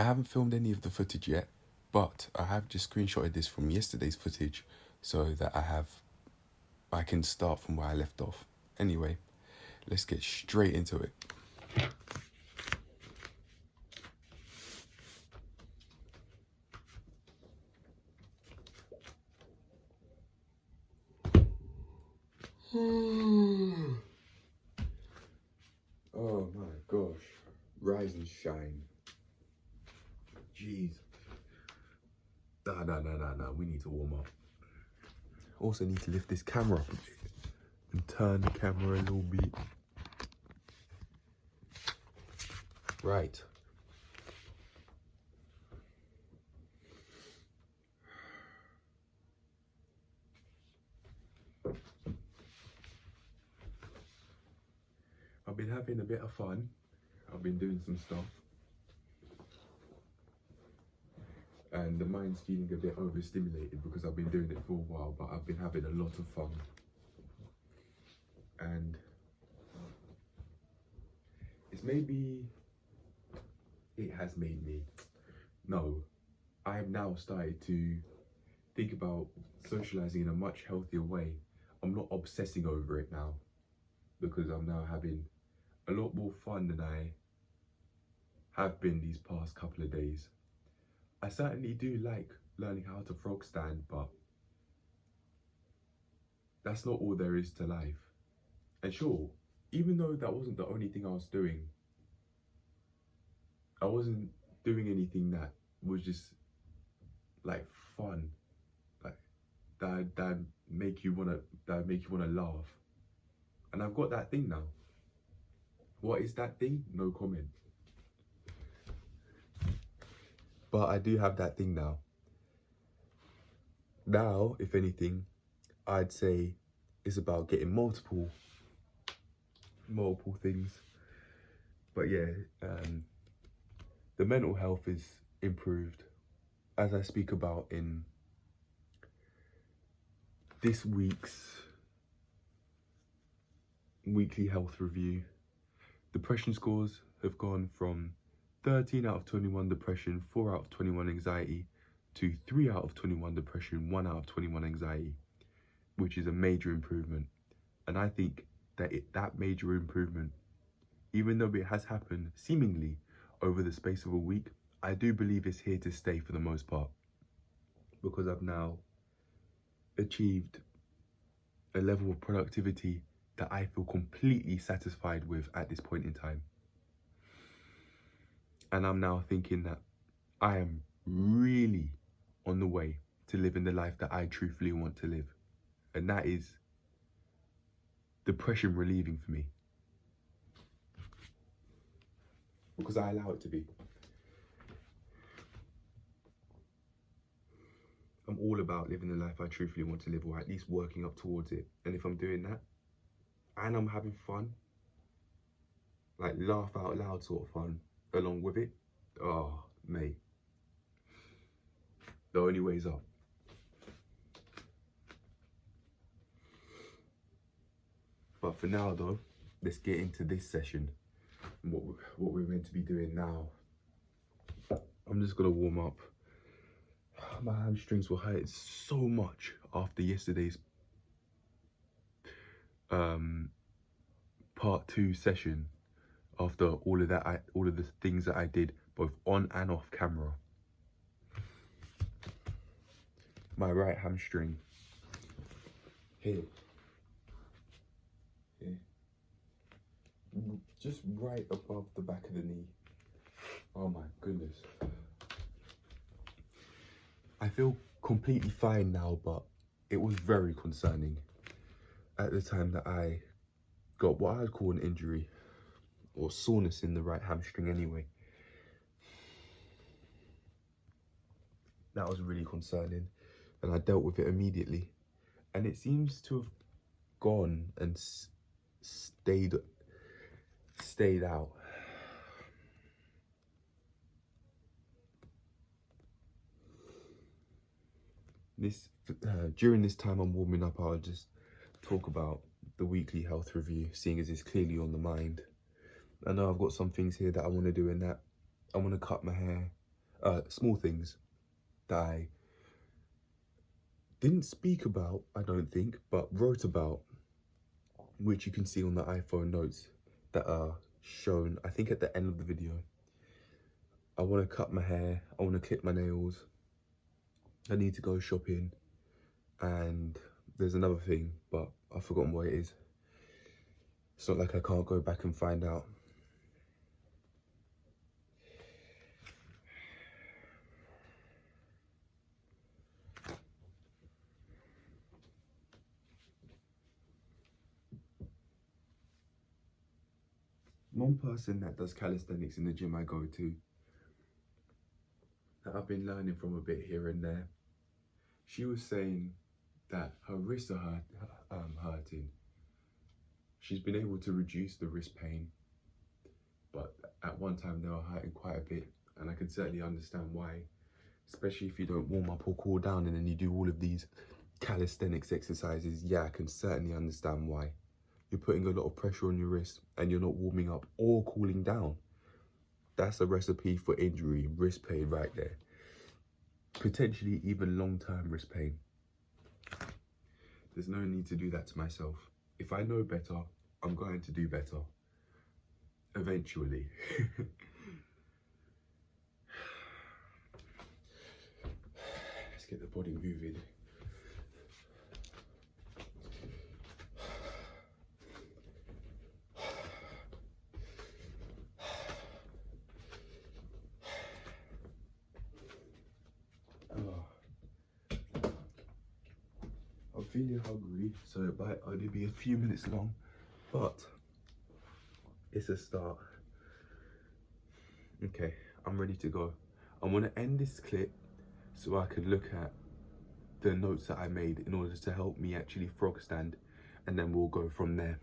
I haven't filmed any of the footage yet, but I have just screenshotted this from yesterday's footage so that I can start from where I left off. Anyway, let's get straight into it. Oh my gosh, rise and shine. Jeez. Nah, we need to warm up. Also need to lift this camera up a bit and turn the camera a little bit. Right. I've been having a bit of fun. I've been doing some stuff. And the mind's feeling a bit overstimulated because I've been doing it for a while, but I've been having a lot of fun. And it's maybe, it has made me, no, I have now started to think about socializing in a much healthier way. I'm not obsessing over it now because I'm now having a lot more fun than I have been these past couple of days. I certainly do like learning how to frog stand, but that's not all there is to life. And sure, even though that wasn't the only thing I was doing, I wasn't doing anything that was just like fun, like that make you wanna laugh. And I've got that thing now. What is that thing? No comment. But I do have that thing now. Now, if anything, I'd say it's about getting multiple things. But yeah, the mental health is improved, as I speak about in this week's weekly health review. Depression scores have gone from 13 out of 21 depression, 4 out of 21 anxiety, to 3 out of 21 depression, 1 out of 21 anxiety, which is a major improvement. And I think that that major improvement, even though it has happened seemingly over the space of a week, I do believe it's here to stay for the most part, because I've now achieved a level of productivity that I feel completely satisfied with at this point in time. And I'm now thinking that I am really on the way to living the life that I truthfully want to live. And that is depression relieving for me. Because I allow it to be. I'm all about living the life I truthfully want to live, or at least working up towards it. And if I'm doing that, and I'm having fun, like laugh out loud sort of fun, along with it, oh, mate, the only way's up. But for now though, let's get into this session and what we're meant to be doing now. I'm just gonna warm up. My hamstrings were hurting so much after yesterday's part 2 session, after all of the things that I did both on and off camera. My right hamstring here, just right above the back of the knee. Oh my goodness. I feel completely fine now, but it was very concerning at the time that I got what I'd call an injury, or soreness in the right hamstring anyway. That was really concerning, and I dealt with it immediately. And it seems to have gone and stayed out. During this time I'm warming up, I'll just talk about the weekly health review, seeing as it's clearly on the mind. I know I've got some things here that I want to do in that. I want to cut my hair. small things that I didn't speak about, I don't think, but wrote about, which you can see on the iPhone notes that are shown, I think, at the end of the video. I want to cut my hair, I want to clip my nails, I need to go shopping, and there's another thing, but I've forgotten what it is. It's not like I can't go back and find out. One person that does calisthenics in the gym I go to, that I've been learning from a bit here and there, she was saying that her wrists are hurting. She's been able to reduce the wrist pain, but at one time they were hurting quite a bit, and I can certainly understand why, especially if you don't warm up or cool down and then you do all of these calisthenics exercises. Yeah, I can certainly understand why. You're putting a lot of pressure on your wrist and you're not warming up or cooling down. That's a recipe for injury, wrist pain right there. Potentially even long-term wrist pain. There's no need to do that to myself. If I know better, I'm going to do better. Eventually. Let's get the body moving. I'm feeling hungry, so it might only be a few minutes long, but it's a start. Okay, I'm ready to go. I want to end this clip so I can look at the notes that I made in order to help me actually frog stand, and then we'll go from there.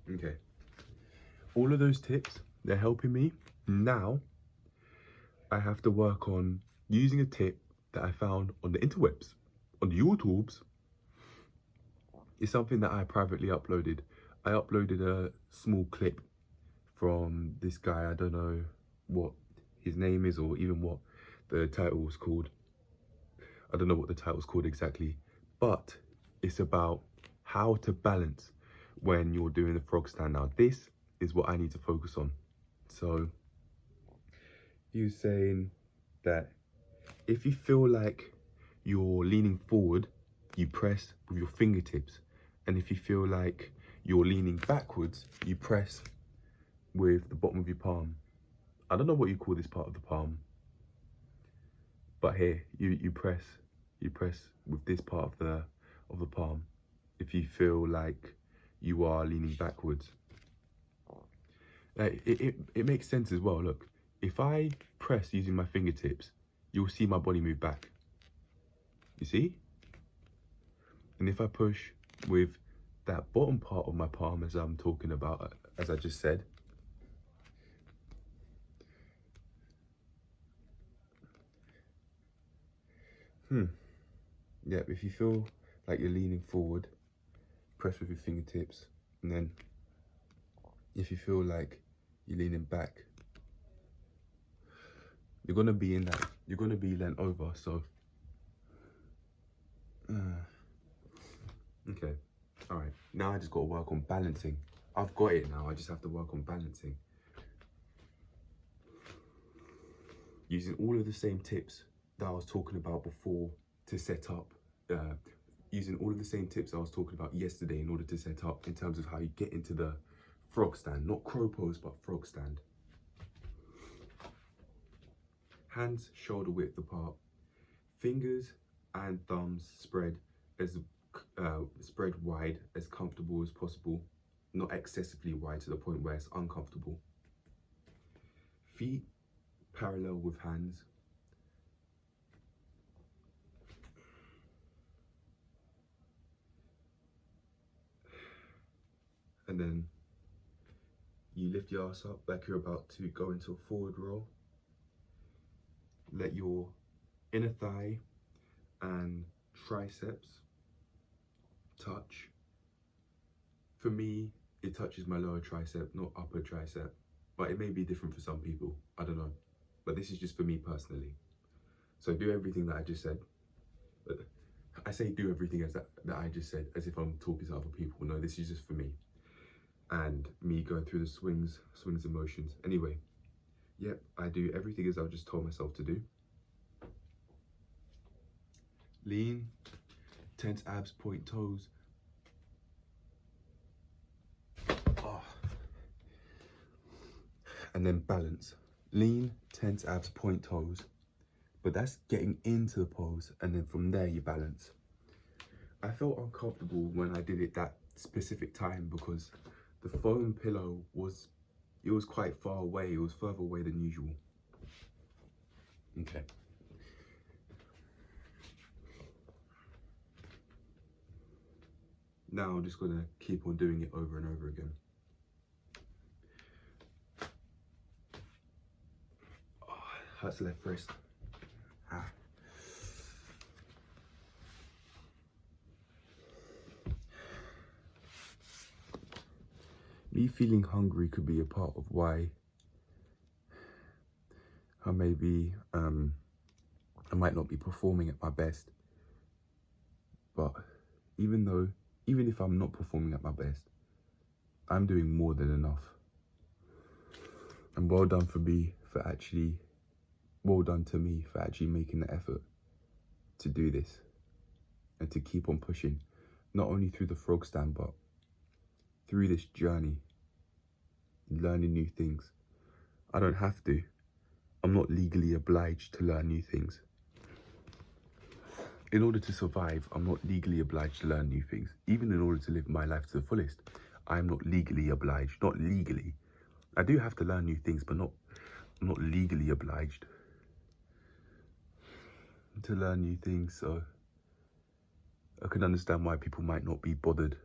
Okay, all of those tips, they're helping me. Now I have to work on using a tip that I found on the interwebs, on the YouTubes. It's something that I privately uploaded. I uploaded a small clip from this guy. I don't know what his name is or even what the title was called. I don't know what the title's called exactly, but it's about how to balance when you're doing the frog stand. Now, this is what I need to focus on. So, he was saying that if you feel like you're leaning forward, you press with your fingertips. And if you feel like you're leaning backwards, you press with the bottom of your palm. I don't know what you call this part of the palm, but here you press with this part of the palm if you feel like you are leaning backwards. It makes sense as well. Look, if I press using my fingertips, you'll see my body move back. You see? And if I push with that bottom part of my palm, as I'm talking about, as I just said, yeah, if you feel like you're leaning forward, press with your fingertips, and then if you feel like you're leaning back, you're gonna be in that, you're gonna be leant over, so okay, all right, now I just gotta work on balancing. I've got it now, I just have to work on balancing. Using all of the same tips that I was talking about before to set up, using all of the same tips I was talking about yesterday in order to set up in terms of how you get into the frog stand, not crow pose, but frog stand. Hands shoulder width apart, fingers and thumbs spread as spread wide, as comfortable as possible, not excessively wide to the point where it's uncomfortable. Feet parallel with hands. And then you lift your ass up like you're about to go into a forward roll. Let your inner thigh and triceps touch. For me, it touches my lower tricep, not upper tricep. But it may be different for some people, I don't know. But this is just for me personally. So do everything that I just said. I say do everything that I just said as if I'm talking to other people. No, this is just for me. And me going through the swings and motions. Anyway, yep, I do everything as I just told myself to do. Lean, tense abs, point toes. Oh. And then balance. Lean, tense abs, point toes. But that's getting into the pose, and then from there you balance. I felt uncomfortable when I did it that specific time because the foam pillow was quite far away. It was further away than usual. Okay. Now I'm just gonna keep on doing it over and over again. Oh, hurts the left wrist. Ah. Me feeling hungry could be a part of why I might not be performing at my best. But even if I'm not performing at my best, I'm doing more than enough. And well done to me for actually making the effort to do this and to keep on pushing, not only through the frog stand, but through this journey, learning new things. I don't have to. I'm not legally obliged to learn new things. In order to survive, I'm not legally obliged to learn new things. Even in order to live my life to the fullest, I'm not legally obliged. Not legally. I do have to learn new things, but I'm not legally obliged to learn new things. So I can understand why people might not be bothered,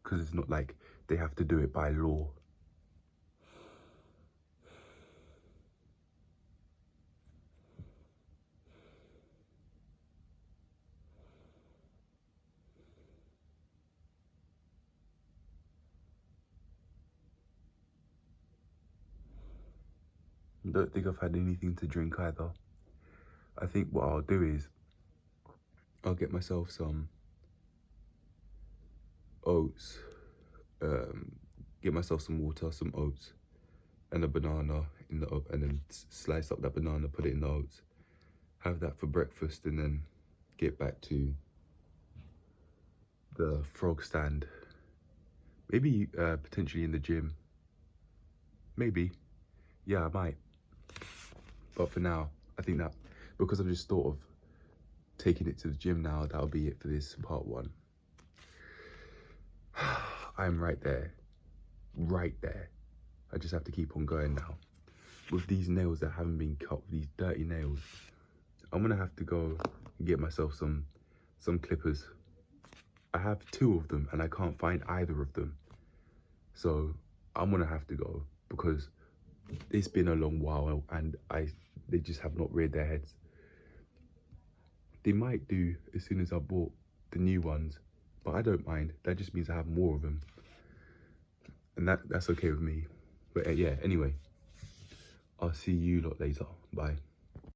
because it's not like they have to do it by law. I don't think I've had anything to drink either. I think what I'll do is I'll get myself some oats, get myself some water, some oats, and a banana in the and then slice up that banana, put it in the oats, have that for breakfast, and then get back to the frog stand. Maybe potentially in the gym. Maybe, yeah, I might. But for now, I think that because I've just thought of taking it to the gym now, that'll be it for this part one. I'm right there. Right there. I just have to keep on going now. With these nails that haven't been cut, with these dirty nails, I'm gonna have to go and get myself some clippers. I have 2 of them and I can't find either of them. So I'm gonna have to go because it's been a long while and they just have not reared their heads. They might do as soon as I bought the new ones, but I don't mind. That just means I have more of them. And that's okay with me. But yeah, anyway, I'll see you lot later. Bye.